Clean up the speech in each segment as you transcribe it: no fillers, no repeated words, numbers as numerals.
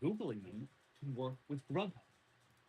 Googling them to work with Grubhub.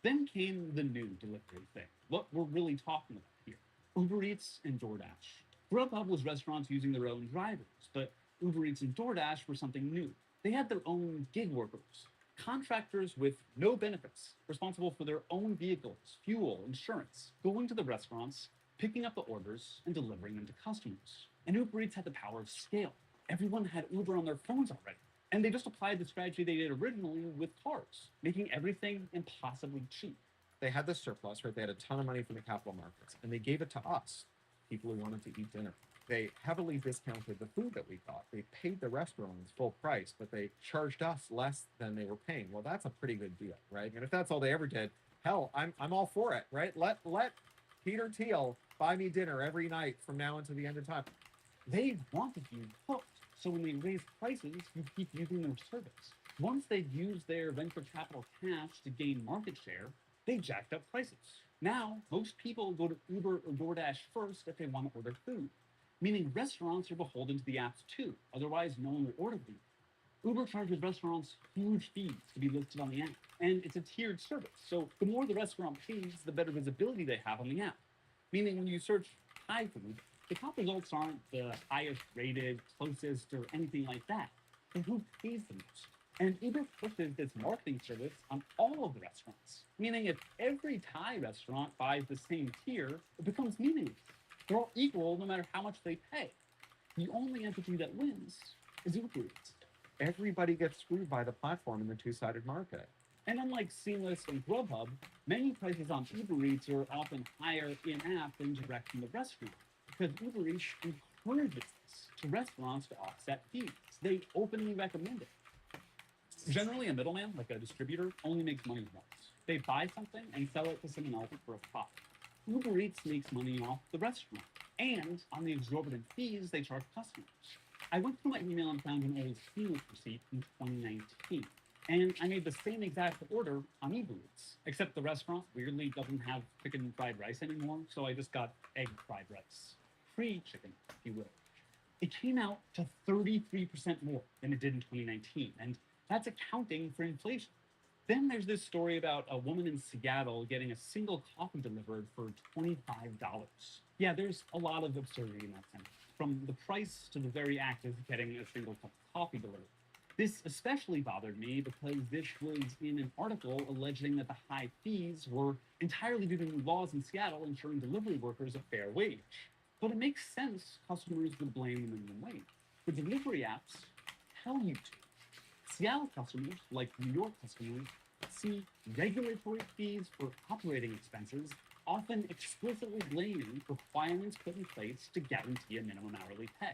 Then came the new delivery thing, what we're really talking about here: Uber Eats and DoorDash. Grubhub was restaurants using their own drivers, but Uber Eats and DoorDash were something new. They had their own gig workers, contractors with no benefits, responsible for their own vehicles, fuel, insurance, going to the restaurants, picking up the orders, and delivering them to customers. And Uber Eats had the power of scale. Everyone had Uber on their phones already. And they just applied the strategy they did originally with cars, making everything impossibly cheap. They had this surplus, right? They had a ton of money from the capital markets, and they gave it to us, people who wanted to eat dinner. They heavily discounted the food that we got. They paid the restaurants full price, but they charged us less than they were paying. Well, that's a pretty good deal, right? And if that's all they ever did, hell, I'm all for it, right? Let Peter Thiel buy me dinner every night from now until the end of time. They wanted you hooked. So when they raised prices, you keep using their service. Once they'd used their venture capital cash to gain market share, they jacked up prices. Now, most people go to Uber or DoorDash first if they want to order food, meaning restaurants are beholden to the apps too. Otherwise, no one will order them. Uber charges restaurants huge fees to be listed on the app, and it's a tiered service. So the more the restaurant pays, the better visibility they have on the app. Meaning, when you search Thai food, the top results aren't the highest rated, closest, or anything like that. But who pays the most? And Uber pushes this marketing service on all of the restaurants. Meaning, if every Thai restaurant buys the same tier, it becomes meaningless. They're all equal no matter how much they pay. The only entity that wins is Uber Eats. Everybody gets screwed by the platform in the two-sided market. And unlike Seamless and Grubhub, menu prices on Uber Eats are often higher in-app than direct from the restaurant, because Uber Eats encourages this to restaurants to offset fees. They openly recommend it. Generally, a middleman, like a distributor, only makes money once. They buy something and sell it to someone else for a profit. Uber Eats makes money off the restaurant and on the exorbitant fees they charge customers. I went through my email and found an old Seamless receipt from 2019. And I made the same exact order on Uber Eats, except the restaurant weirdly doesn't have chicken fried rice anymore, so I just got egg fried rice. Free chicken, if you will. It came out to 33% more than it did in 2019, and that's accounting for inflation. Then there's this story about a woman in Seattle getting a single coffee delivered for $25. Yeah, there's a lot of absurdity in that sentence, from the price to the very act of getting a single cup of coffee delivered. This especially bothered me because this was in an article alleging that the high fees were entirely due to new laws in Seattle ensuring delivery workers a fair wage. But it makes sense customers would blame the minimum wage. The delivery apps tell you to. Seattle customers, like New York customers, see regulatory fees for operating expenses, often explicitly blaming requirements put in place to guarantee a minimum hourly pay.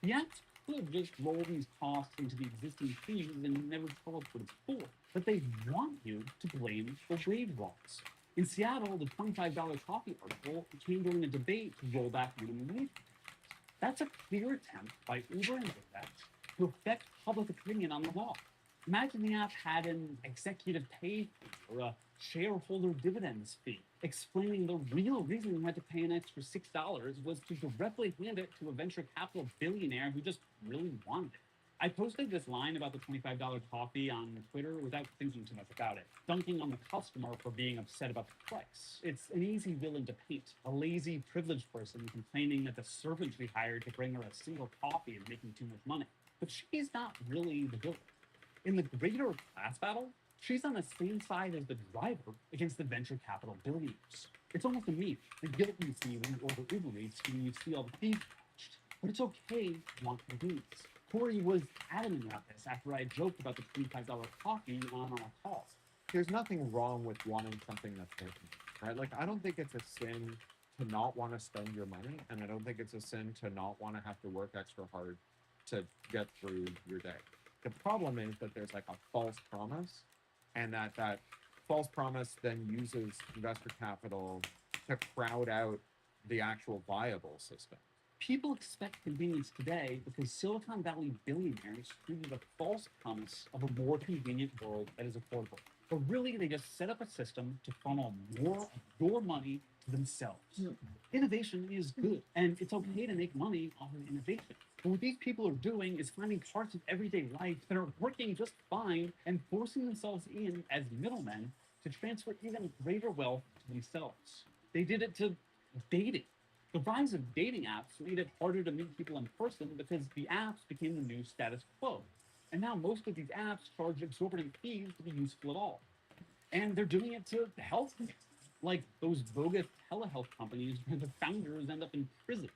The apps could just roll these costs into the existing fees and never tell us what it's for, but they want you to blame the wage laws. In Seattle, the $25 coffee article came during a debate to roll back minimum wage. That's a clear attempt by Uber and DoorDash to affect public opinion on the law. Imagine the app had an executive pay fee or a shareholder dividends fee, explaining the real reason you had to pay an extra $6 was to directly hand it to a venture capital billionaire who just really wanted it. I posted this line about the $25 coffee on Twitter without thinking too much about it, dunking on the customer for being upset about the price. It's an easy villain to paint, a lazy, privileged person complaining that the servant she hired to bring her a single coffee is making too much money. But she's not really the villain. In the greater class battle, she's on the same side as the driver against the venture capital billionaires. It's almost a meme, the guilt you see when you order Uber Eats when you see all the fees attached. But it's okay to want convenience. Corey was adamant about this after I joked about the $25 coffee on our call. There's nothing wrong with wanting something that's working, right? Like, I don't think it's a sin to not want to spend your money, and I don't think it's a sin to not want to have to work extra hard to get through your day. The problem is that there's like a false promise, and that false promise then uses investor capital to crowd out the actual viable system. People expect convenience today because Silicon Valley billionaires created a false promise of a more convenient world that is affordable. But really, they just set up a system to funnel more of your money to themselves. Innovation is good, and it's okay to make money off of innovation. But what these people are doing is finding parts of everyday life that are working just fine and forcing themselves in as middlemen to transfer even greater wealth to themselves. They did it to dating. The rise of dating apps made it harder to meet people in person because the apps became the new status quo. And now most of these apps charge exorbitant fees to be useful at all. And they're doing it to health, like those bogus telehealth companies where the founders end up in prison,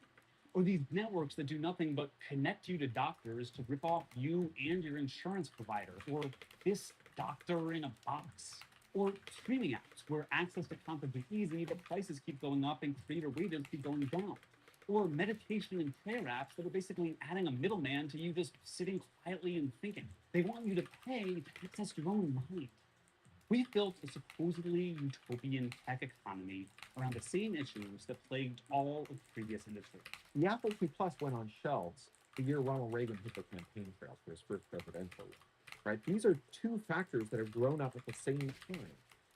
or these networks that do nothing but connect you to doctors to rip off you and your insurance provider, or this doctor in a box, or streaming apps where access to content is easy but prices keep going up and creator wages keep going down, or meditation and prayer apps that are basically adding a middleman to you just sitting quietly and thinking. They want you to pay to access your own mind. We've built a supposedly utopian tech economy around the same issues that plagued all of previous industries. The Apple II Plus went on shelves the year Ronald Reagan hit the campaign trail for his first presidential run, right? These are two factors that have grown up at the same time.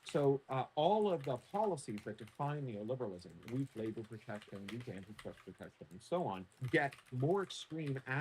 So all of the policies that define neoliberalism, weak labor protection, weak antitrust protection, and so on, get more extreme as